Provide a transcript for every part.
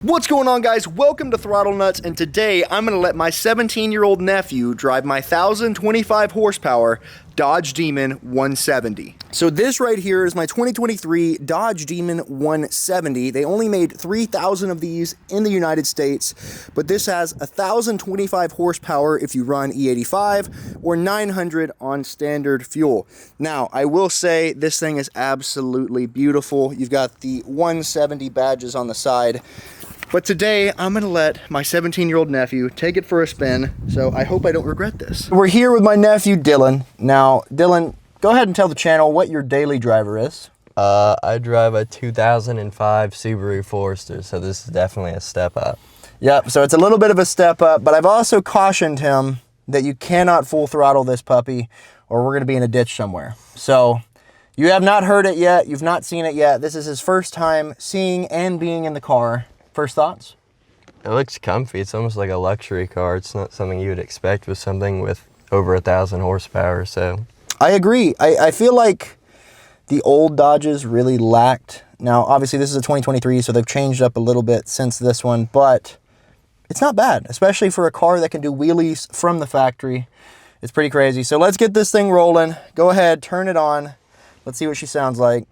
What's going on, guys? Welcome to Throttle Nuts, and today I'm going to let my 17-year-old nephew drive my 1,025 horsepower Dodge Demon 170. So this right here is my 2023 Dodge Demon 170. They only made 3,000 of these in the United States, but this has 1,025 horsepower if you run E85 or 900 on standard fuel. Now, I will say this thing is absolutely beautiful. You've got the 170 badges on the side. But today, I'm going to let my 17-year-old nephew take it for a spin, so I hope I don't regret this. We're here with my nephew, Dylan. Now, Dylan, go ahead and tell the channel what your daily driver is. I drive a 2005 Subaru Forester, so this is definitely a step up. Yep, so it's a little bit of a step up, but I've also cautioned him that you cannot full throttle this puppy, or we're going to be in a ditch somewhere. So, you have not heard it yet, you've not seen it yet. This is his first time seeing and being in the car. First thoughts? It looks comfy. It's almost like a luxury car. It's not something you would expect with something with over 1,000 horsepower, so. I agree. I feel like the old Dodges really lacked. Now, obviously, this is a 2023, so they've changed up a little bit since this one, but it's not bad, especially for a car that can do wheelies from the factory. It's pretty crazy. So let's get this thing rolling. Go ahead, turn it on. Let's see what she sounds like.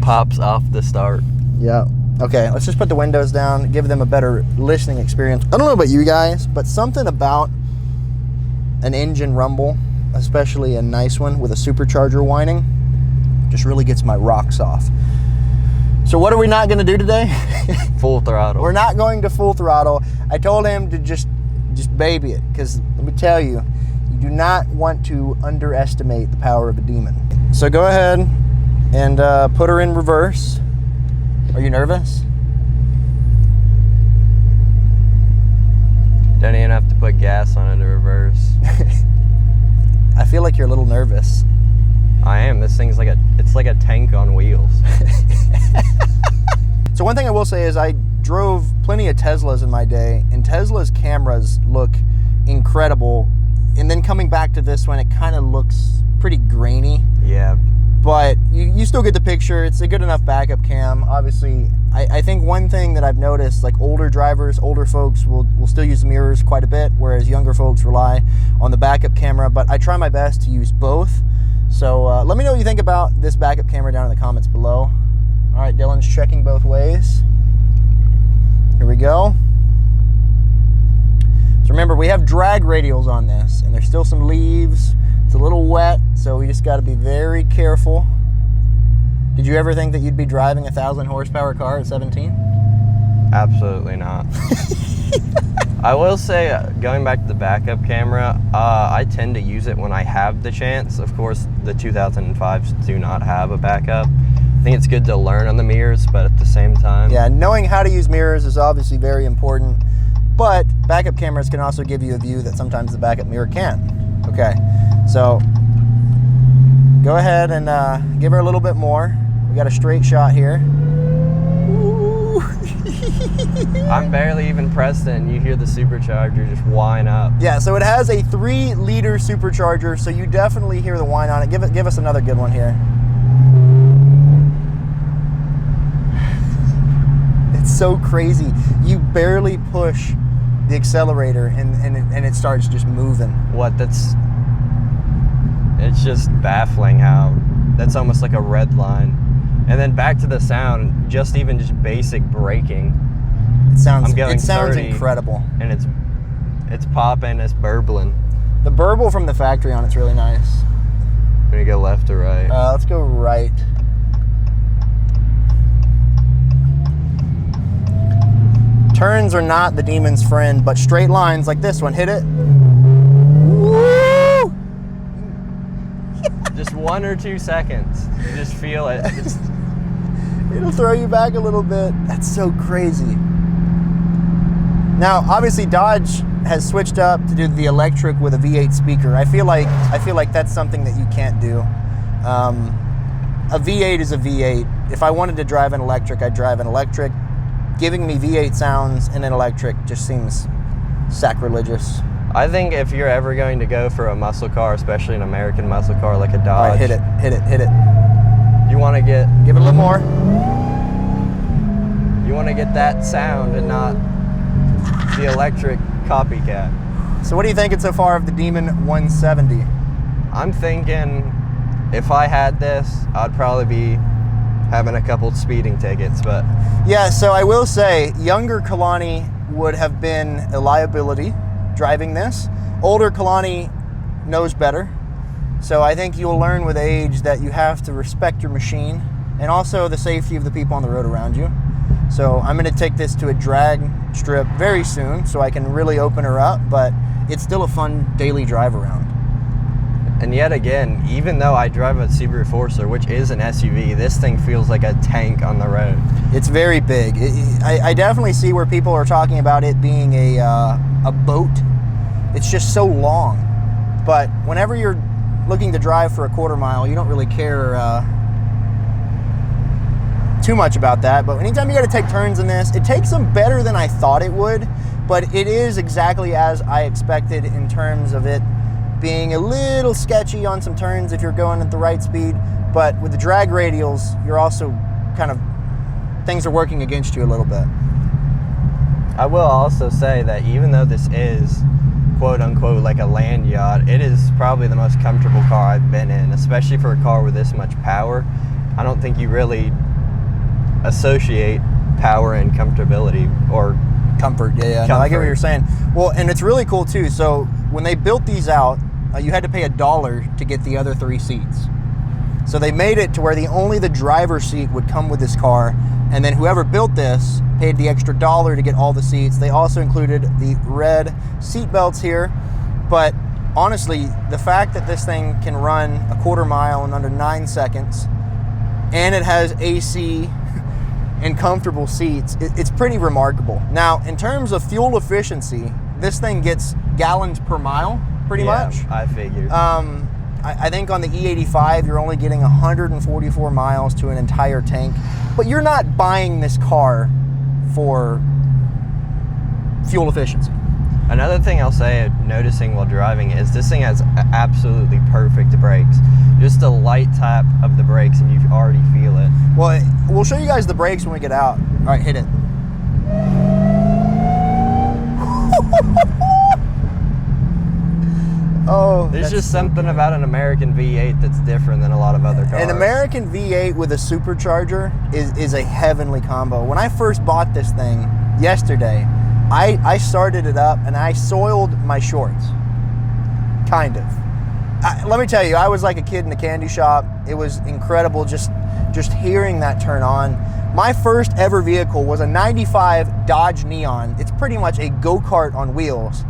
Pops off the start. Yeah. Okay, let's just put the windows down, give them a better listening experience. I don't know about you guys, but something about an engine rumble, especially a nice one with a supercharger whining, just really gets my rocks off. So what are we not going to do today? Full throttle. We're not going to full throttle. I told him to just baby it, because let me tell you, you do not want to underestimate the power of a Demon. So go ahead and put her in reverse. Are you nervous? Don't even have to put gas on it to reverse. I feel like you're a little nervous. I am. This thing's like it's like a tank on wheels. So one thing I will say is I drove plenty of Teslas in my day, and Tesla's cameras look incredible. And then coming back to this one, it kind of looks pretty grainy. Yeah. But you still get the picture. It's a good enough backup cam. Obviously, I think one thing that I've noticed, like older drivers, older folks will still use mirrors quite a bit, whereas younger folks rely on the backup camera. But I try my best to use both. So let me know what you think about this backup camera down in the comments below. All right, Dylan's checking both ways. Here we go. So remember, we have drag radials on this, and there's still some leaves. It's a little wet, so we just got to be very careful. Did you ever think that you'd be driving a 1,000 horsepower car at 17? Absolutely not. I will say, going back to the backup camera, I tend to use it when I have the chance. Of course, the 2005s do not have a backup. I think it's good to learn on the mirrors, but at the same time. Yeah, knowing how to use mirrors is obviously very important, but backup cameras can also give you a view that sometimes the backup mirror can't. Okay, so go ahead and give her a little bit more. We got a straight shot here. Ooh. I'm barely even pressed it, and you hear the supercharger just whine up. Yeah, so it has a 3-liter supercharger, so you definitely hear the whine on it. Give us another good one here. It's so crazy. You barely push the accelerator and it starts just moving. It's just baffling how that's almost like a red line. And then back to the sound, just basic braking. It sounds 30, incredible. And it's popping, it's burbling. The burble from the factory on it's really nice. I'm gonna go left or right? Let's go right. Turns are not the Demon's friend, but straight lines like this one, hit it. Woo! Just 1 or 2 seconds. You just feel it. It'll throw you back a little bit. That's so crazy. Now, obviously, Dodge has switched up to do the electric with a V8 speaker. I feel like that's something that you can't do. A V8 is a V8. If I wanted to drive an electric, I'd drive an electric. Giving me V8 sounds in an electric just seems sacrilegious. I think if you're ever going to go for a muscle car, especially an American muscle car like a Dodge. All right, hit it, hit it, hit it. to get Give it a little more. you want to get that sound and not the electric copycat. So what are you thinking so far of the Demon 170? I'm thinking if I had this, I'd probably be having a couple speeding tickets, but Yeah, so I will say, younger Kalani would have been a liability driving this. Older Kalani knows better. So I think you'll learn with age that you have to respect your machine and also the safety of the people on the road around you. So I'm going to take this to a drag strip very soon so I can really open her up, but it's still a fun daily drive around. and yet again, even though I drive a Subaru Forester, which is an SUV, this thing feels like a tank on the road. It's very big. I definitely see where people are talking about it being a boat. It's just so long. But whenever you're looking to drive for a quarter mile, you don't really care too much about that. But anytime you got to take turns in this, it takes them better than I thought it would. But it is exactly as I expected in terms of it being a little sketchy on some turns if you're going at the right speed. But with the drag radials, you're also kind of, things are working against you a little bit. I will also say that even though this is quote unquote like a land yacht, it is probably the most comfortable car I've been in, especially for a car with this much power. I don't think you really associate power and comfortability or Comfort, yeah. No, I get what you're saying. Well, and it's really cool too. So when they built these out, you had to pay $1 to get the other 3 seats. So they made it to where only the driver's seat would come with this car, and then whoever built this paid the extra $1 to get all the seats. They also included the red seat belts here, but honestly, the fact that this thing can run a quarter mile in under 9 seconds, and it has AC and comfortable seats, it's pretty remarkable. Now, in terms of fuel efficiency, this thing gets gallons per mile, pretty much. I figured. I think on the E85, you're only getting 144 miles to an entire tank, but you're not buying this car for fuel efficiency. Another thing I'll say, noticing while driving, is this thing has absolutely perfect brakes. Just a light tap of the brakes and you already feel it. Well, we'll show you guys the brakes when we get out. All right, hit it. Oh, There's just something about an American V8 that's different than a lot of other cars. An American V8 with a supercharger is a heavenly combo. When I first bought this thing yesterday, I started it up and I soiled my shorts. Kind of. Let me tell you, I was like a kid in a candy shop. It was incredible just hearing that turn on. My first ever vehicle was a 95 Dodge Neon. It's pretty much a go-kart on wheels.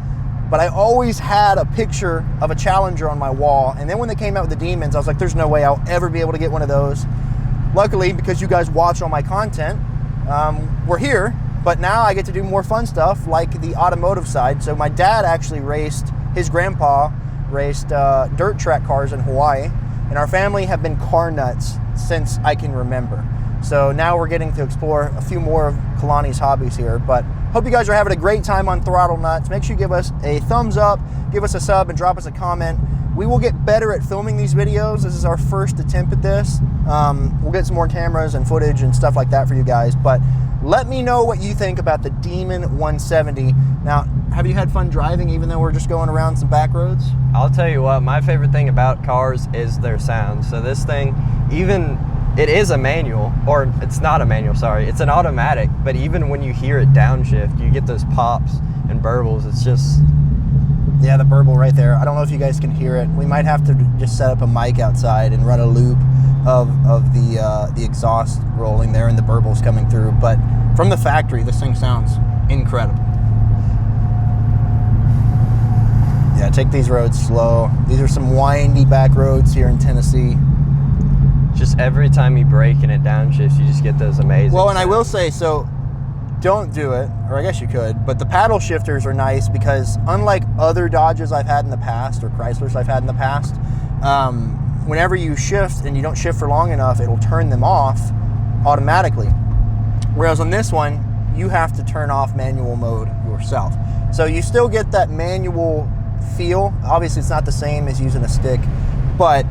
But I always had a picture of a Challenger on my wall. And then when they came out with the Demons, I was like, there's no way I'll ever be able to get one of those. Luckily, because you guys watch all my content, we're here. But now I get to do more fun stuff like the automotive side. So my dad actually his grandpa raced dirt track cars in Hawaii. And our family have been car nuts since I can remember. So now we're getting to explore a few more of Kalani's hobbies here. But hope you guys are having a great time on Throttle Nuts. Make sure you give us a thumbs up, give us a sub, and drop us a comment. We will get better at filming these videos. This is our first attempt at this. We'll get some more cameras and footage and stuff like that for you guys. But let me know what you think about the Demon 170. Now, have you had fun driving even though we're just going around some back roads? I'll tell you what, my favorite thing about cars is their sound. So this thing, it is a manual, or it's not a manual, sorry. It's an automatic, but even when you hear it downshift, you get those pops and burbles. It's just... Yeah, the burble right there. I don't know if you guys can hear it. We might have to just set up a mic outside and run a loop of the exhaust rolling there and the burbles coming through. But from the factory, this thing sounds incredible. Yeah, take these roads slow. These are some windy back roads here in Tennessee. Just every time you brake and it downshifts, you just get those amazing Well, and sounds. I will say, so don't do it, or I guess you could, but the paddle shifters are nice because unlike other Dodges I've had in the past or Chryslers I've had in the past, whenever you shift and you don't shift for long enough, it'll turn them off automatically. Whereas on this one, you have to turn off manual mode yourself. So you still get that manual feel. Obviously, it's not the same as using a stick, but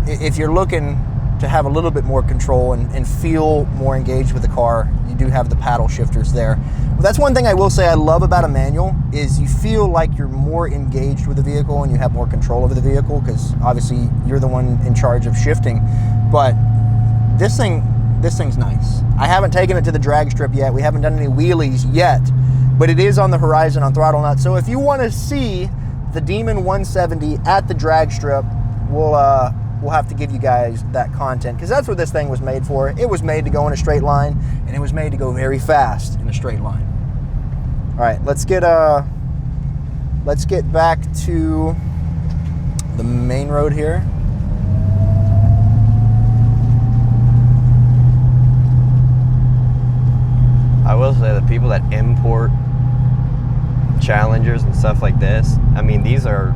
if you're looking to have a little bit more control and feel more engaged with the car, you do have the paddle shifters there. But that's one thing I will say I love about a manual is you feel like you're more engaged with the vehicle and you have more control over the vehicle because obviously you're the one in charge of shifting. But this thing's nice. I haven't taken it to the drag strip yet. We haven't done any wheelies yet, but it is on the horizon on Throttle Nuts. So if you want to see the Demon 170 at the drag strip, we'll have to give you guys that content because that's what this thing was made for. It was made to go in a straight line, and it was made to go very fast in a straight line. All right, let's get back to the main road here. I will say the people that import Challengers and stuff like this, I mean, these are,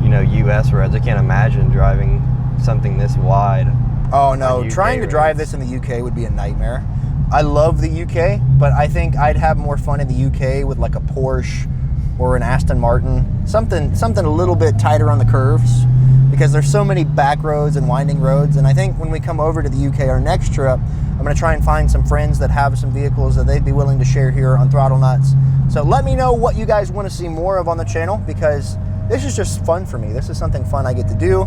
you know, US roads. I can't imagine driving something this wide. Oh no, trying to drive this in the UK would be a nightmare. I love the UK, but I think I'd have more fun in the UK with like a Porsche or an Aston Martin, something a little bit tighter on the curves, because there's so many back roads and winding roads. And I think when we come over to the UK, our next trip, I'm going to try and find some friends that have some vehicles that they'd be willing to share here on Throttle Nuts. So let me know what you guys want to see more of on the channel, because this is just fun for me. This is something fun I get to do.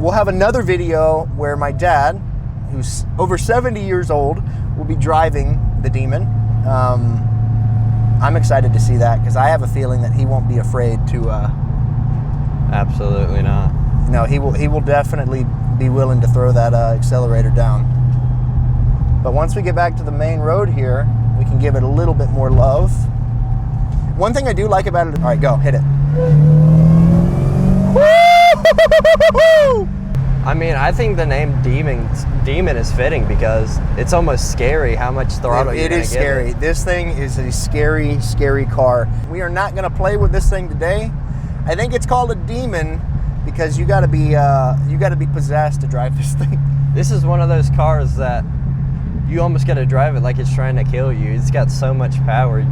We'll have another video where my dad, who's over 70 years old, will be driving the Demon. I'm excited to see that because I have a feeling that he won't be afraid to... Absolutely not. No, he will definitely be willing to throw that accelerator down. But once we get back to the main road here, we can give it a little bit more love. One thing I do like about it... All right, go, hit it. I mean, I think the name Demon is fitting because it's almost scary how much throttle you're gonna It is scary. This thing is a scary, scary car. We are not gonna play with this thing today. I think it's called a Demon because you gotta be possessed to drive this thing. This is one of those cars that you almost gotta drive it like it's trying to kill you. It's got so much power.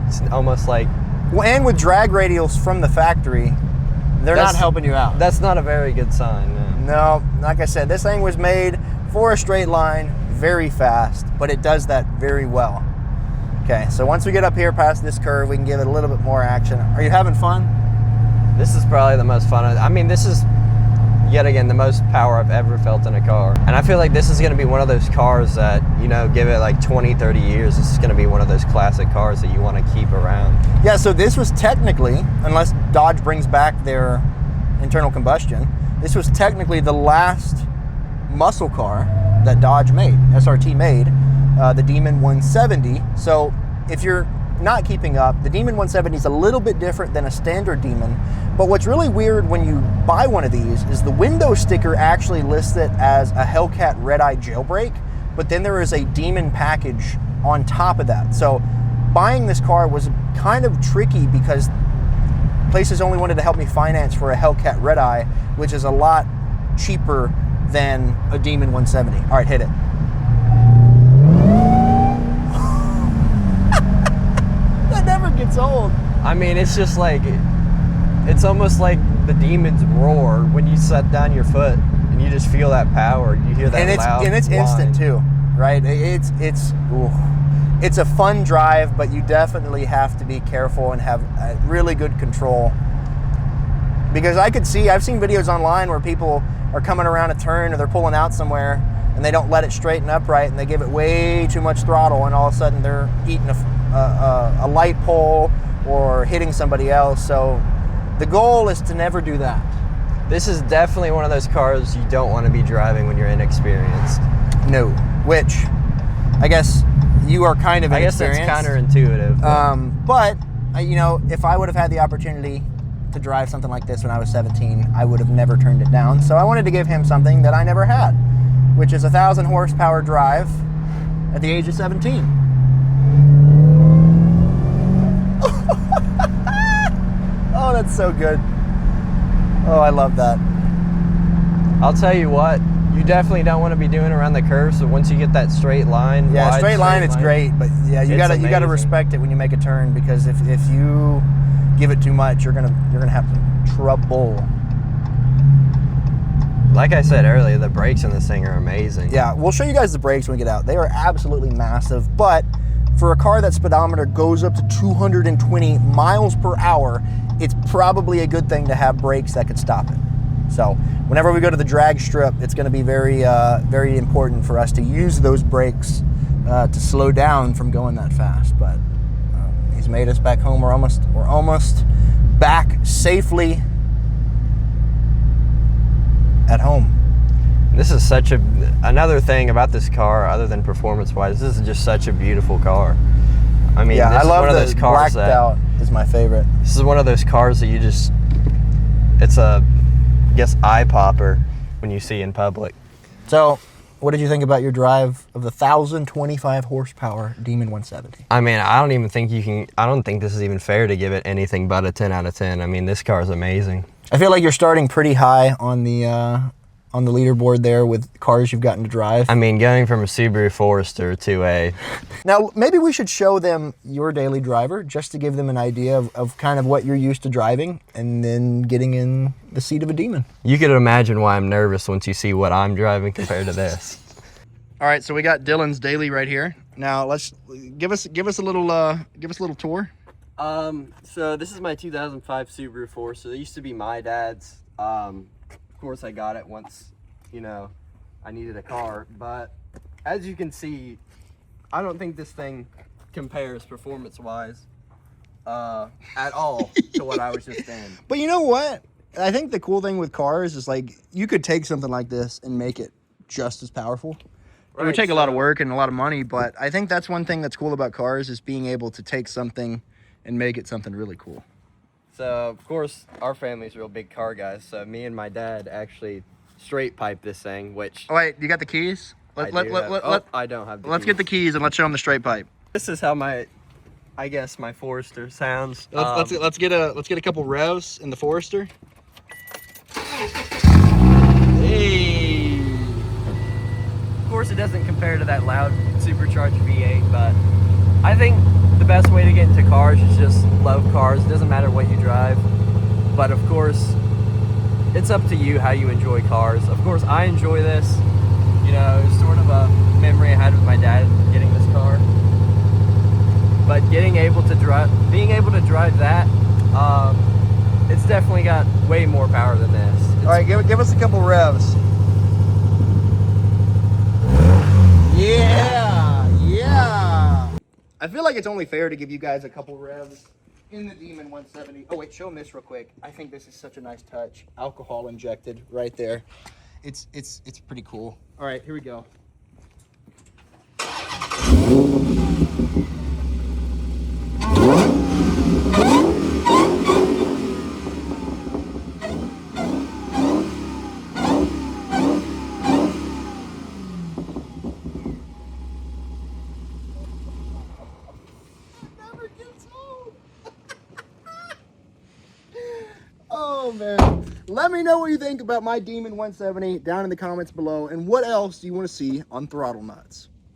It's almost like... Well, and with drag radials from the factory, they're not helping you out. That's not a very good sign. No, like I said, this thing was made for a straight line, very fast, but it does that very well. Okay, so once we get up here past this curve, we can give it a little bit more action. Are you having fun? This is probably the most fun. I mean, this is, yet again, the most power I've ever felt in a car. And I feel like this is going to be one of those cars that, you know, give it like 20, 30 years, this is going to be one of those classic cars that you want to keep around. Yeah, so this was technically, unless Dodge brings back their internal combustion, this was technically the last muscle car that Dodge made, SRT made, the Demon 170. So if you're not keeping up, the Demon 170 is a little bit different than a standard Demon. But what's really weird when you buy one of these is the window sticker actually lists it as a Hellcat Red Eye jailbreak, but then there is a Demon package on top of that. So buying this car was kind of tricky because places only wanted to help me finance for a Hellcat Red Eye, which is a lot cheaper than a Demon 170. All right, hit it. That never gets old. I mean, it's just like, it's almost like the Demon's roar when you set down your foot and you just feel that power. You hear that and it's whine. Instant too, right? It's a fun drive, but you definitely have to be careful and have really good control. Because I've seen videos online where people are coming around a turn or they're pulling out somewhere and they don't let it straighten up right and they give it way too much throttle and all of a sudden they're eating a light pole or hitting somebody else. So the goal is to never do that. This is definitely one of those cars you don't want to be driving when you're inexperienced. No, which I guess you are kind of inexperienced. I guess that's counterintuitive. But you know, if I would have had the opportunity to drive something like this when I was 17, I would have never turned it down. So I wanted to give him something that I never had, which is a 1,000 horsepower drive at the age of 17. Oh, that's so good. Oh, I love that. I'll tell you what, you definitely don't want to be doing around the curve. So once you get that straight line, yeah, straight line, it's great. But yeah, you gotta respect it when you make a turn, because if you give it too much, you're gonna have some trouble. like I said earlier, the brakes in this thing are amazing. Yeah, we'll show you guys the brakes when we get out. They are absolutely massive, but for a car that speedometer goes up to 220 miles per hour, it's probably a good thing to have brakes that could stop it. So whenever we go to the drag strip, it's going to be very, very important for us to use those brakes to slow down from going that fast. But he's made us back home. We're almost back safely at home. This is such another thing about this car, other than performance-wise. This is just such a beautiful car. I mean, yeah, this I is love one of the those cars blacked out is my favorite. This is one of those cars that it's a, I guess, eye popper when you see in public. So, what did you think about your drive of the 1,025 horsepower Demon 170? I mean, I don't think this is even fair to give it anything but a 10 out of 10. I mean, this car is amazing. I feel like you're starting pretty high on the leaderboard there with cars you've gotten to drive. I mean, going from a Subaru Forester to a... Now, maybe we should show them your daily driver just to give them an idea of kind of what you're used to driving and then getting in the seat of a Demon. You could imagine why I'm nervous once you see what I'm driving compared to this. All right, so we got Dylan's daily right here. Now, let's give us a little tour. So this is my 2005 Subaru Forester. It used to be my dad's. Of course, I got it once, I needed a car. But as you can see, I don't think this thing compares performance-wise at all to what I was just in. But you know what? I think the cool thing with cars is, like, you could take something like this and make it just as powerful. It would take a lot of work and a lot of money, but I think that's one thing that's cool about cars is being able to take something and make it something really cool. So, of course, our family's real big car guys, so me and my dad actually straight pipe this thing, which... Oh, wait, you got the keys? I don't have the Let's keys. get the keys and let's show them the straight pipe. This is how my Forester sounds. Let's get a couple revs in the Forester. Hey! Of course, it doesn't compare to that loud supercharged V8, but I think the best way to get into cars is just love cars. It doesn't matter what you drive, but of course, it's up to you how you enjoy cars. Of course, I enjoy this. It's sort of a memory I had with my dad getting this car. But being able to drive that, it's definitely got way more power than this. All right, give us a couple revs. Yeah. I feel like it's only fair to give you guys a couple revs in the Demon 170. Oh wait, show them this real quick. I think this is such a nice touch. Alcohol injected right there. It's pretty cool. All right, here we go. Oh man, let me know what you think about my Demon 170 down in the comments below, and what else do you want to see on Throttle Nuts.